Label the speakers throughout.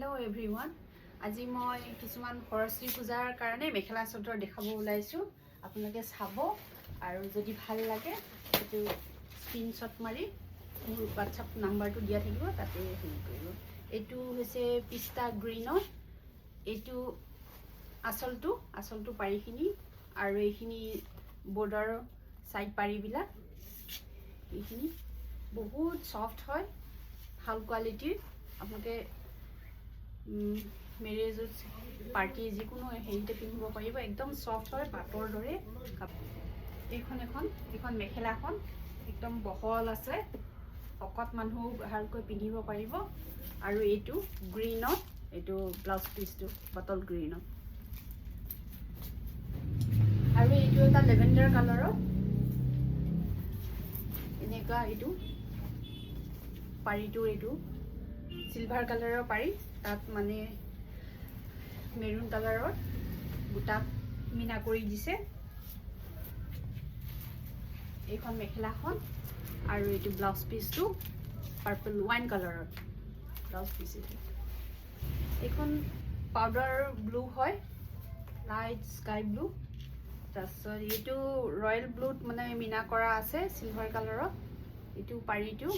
Speaker 1: Hello everyone. আজি মই কিছুমান সৰস্বতী পূজাৰ কাৰণে মেখেলা চাদৰ দেখাব ওলাইছো আপোনালোকে চাব আৰু যদি ভাল লাগে এটো স্ক্ৰিনশ্বট মাৰি মোৰ WhatsApp নাম্বাৰটো দিয়া থাকিব তাতে হেৰি কৰিব এটো হৈছে পিস্তা গ্ৰীনৰ এটো আসলটো পাৰিখিনি আৰু এইখিনি বৰ্ডাৰ সাইড পাৰিবিলা এইখিনি বহুত সফট হয় ভাল কোৱালিটিৰ আপোনালোকে মেৰেজ পাৰ্টি যিকোনো হেৰিতে পিন্ধিব পাৰিব একদম সফট হয় পাটৰ দৰে এইখন মেখেলাখন একদম বহল আছে শকত মানুহ ভালকৈ পিন্ধিব পাৰিব আৰু এইটো গ্ৰীনত এইটো ব্লাউজ পিসটো বটল গ্ৰীনত আৰু এইটো এটা লেভেণ্ডাৰ কালাৰৰ এনেকা এইটো পাৰিটো এইটো সিলভাৰ কালাৰৰ পাৰি তাত মানে মেৰুন কালাৰৰ বুটা মিনা কৰি দিছে এইখন মেখেলাখন আৰু এইটো ব্লাউজ পিসটো পাৰ্পল ওয়াইন কালাৰৰ ব্লাউজ পিস এইখন পাউডাৰ ব্লু হয় লাইট স্কাই ব্লু তাৰছত এইটো ৰয়েল ব্লুত মানে মিনা কৰা আছে সিলভাৰ কালাৰৰ এইটো পাৰিটো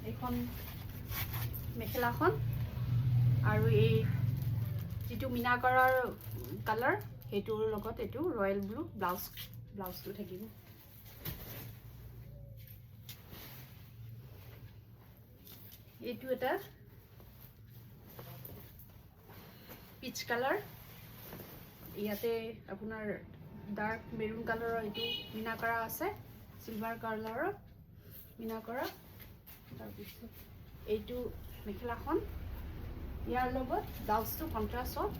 Speaker 1: এইখন মেখেলাখন আৰু এই যেটো মিনা কৰাৰ কালাৰ হেতুৰ লগত এটো ৰয়েল ব্লু ব্লাউজটো থাকিব এটো এটা পিচ কালাৰ ইয়াতে আপোনাৰ ডাৰ্ক মেৰুন কালাৰৰ এটো মিনা কৰা আছে সিলভাৰ কালাৰৰ মিনা কৰা তাৰপিছত এইটো মেখেলাখন ইয়াৰ লগত ব্লাউজটো কন্ট্ৰাস্টত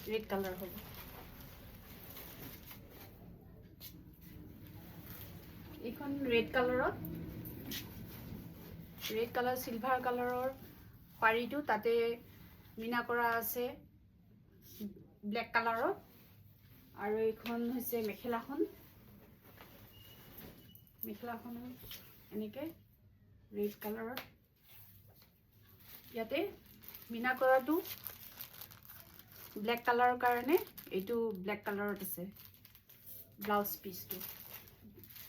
Speaker 1: ৰেড কালাৰ হ'ব এইখন ৰেড কালাৰ সিলভাৰ কালাৰৰ পাৰিটো তাতে মিনা কৰা আছে ব্ল্যাক কালাৰৰ আৰু এইখন হৈছে মেখেলাখন এনেকে ৰেড কালাৰৰ ইয়াতে মিনা কৰাটো ব্ল্যাক কালাৰৰ কাৰণে এইটো ব্ল্যাক কালাৰত আছে ব্লাউজ পিসটো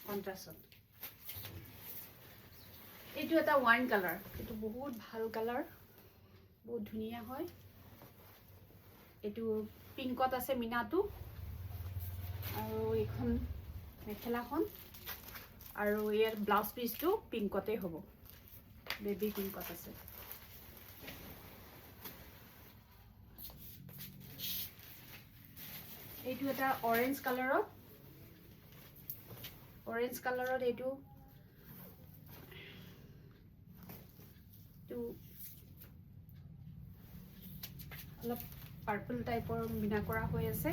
Speaker 1: কন্ট্ৰাস্টত এইটো এটা ওয়াইন কালাৰ এইটো বহুত ভাল কালাৰ বহুত ধুনিয়া হয় এইটো পিংকত আছে মিনাটো আৰু এইখন মেখেলাখন আৰু ইয়াৰ ব্লাউজ পিসটো পিংকতে হ'ব বেবি পিংকত আছে এইটো এটা অৰেঞ্জ কালাৰত এইটো অলপ পাৰ্পল টাইপৰ মিনা কৰা হৈ আছে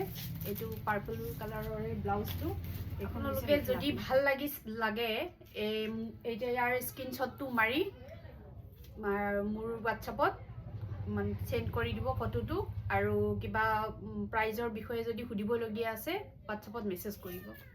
Speaker 1: এইটো পাৰ্পল কালাৰৰে ব্লাউজটো আপোনালোকে যদি ভাল লাগে এইটা ইয়াৰ স্ক্ৰিনশ্বটটো মাৰি মোৰ WhatsAppত সেন্ড কৰি দিব ফটোটো আৰু কিবা প্ৰাইজৰ বিষয়ে যদি সুধিবলগীয়া আছে WhatsAppত মেছেজ কৰিব